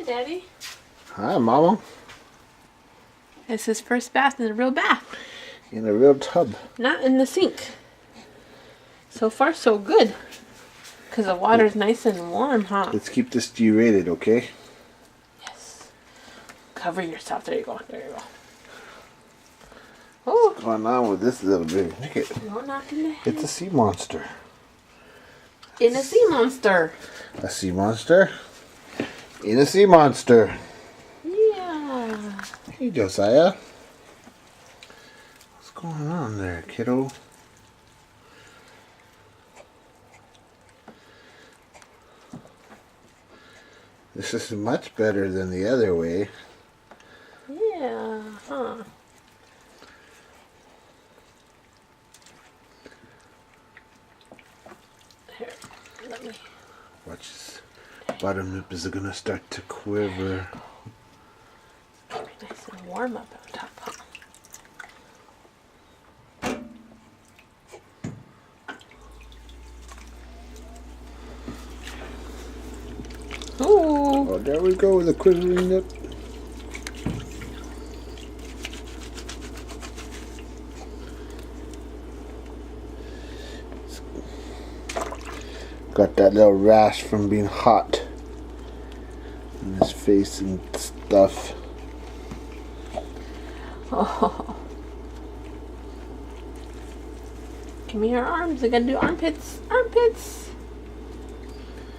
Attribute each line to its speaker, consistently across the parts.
Speaker 1: Daddy.
Speaker 2: Hi, Mama.
Speaker 1: It's his first bath in a real bath.
Speaker 2: In a real tub.
Speaker 1: Not in the sink. So far, so good. Because the water's nice and warm, huh?
Speaker 2: Let's keep this G-rated, okay?
Speaker 1: Yes. Cover yourself. There you go. There you go. Oh.
Speaker 2: What's going on with this little baby? Look at
Speaker 1: No knocking the head.
Speaker 2: It's a sea monster.
Speaker 1: In a sea monster.
Speaker 2: A sea monster? In a sea monster.
Speaker 1: Yeah.
Speaker 2: Hey, Josiah. What's going on there, kiddo? This is much better than the other way.
Speaker 1: Yeah, huh. Here, let me.
Speaker 2: Watch this. Bottom lip is gonna start to quiver.
Speaker 1: Be nice and warm up on top, huh? Ooh.
Speaker 2: Oh, there we go with the quivering lip. Got that little rash from being hot in his face and stuff.
Speaker 1: Oh. Give me your arms. I gotta do armpits. Armpits.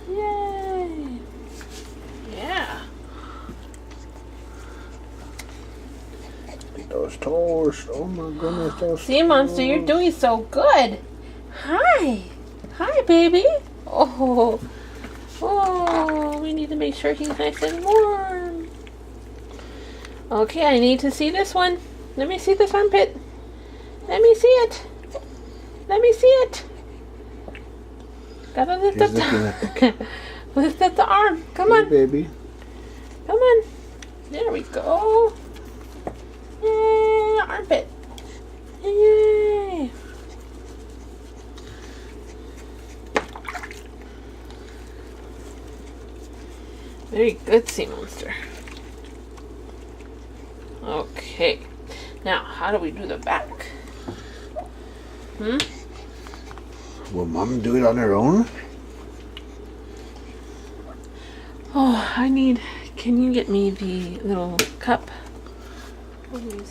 Speaker 1: Yay. Yeah.
Speaker 2: Those toes. Oh my goodness, those
Speaker 1: Sea monster, you're doing so good. Hi. Hi, baby. Oh. Oh, we need to make sure he's nice and warm. Okay, I need to see this one. Let me see this armpit. Let me see it. Let me see it. Gotta lift up the lift up the arm. Come on,
Speaker 2: baby.
Speaker 1: come on. There we go. Yay, armpit. Yay. Very good, sea monster. Okay. Now, how do we do the back?
Speaker 2: Will Mom do it on her own?
Speaker 1: Oh, can you get me the little cup? We'll use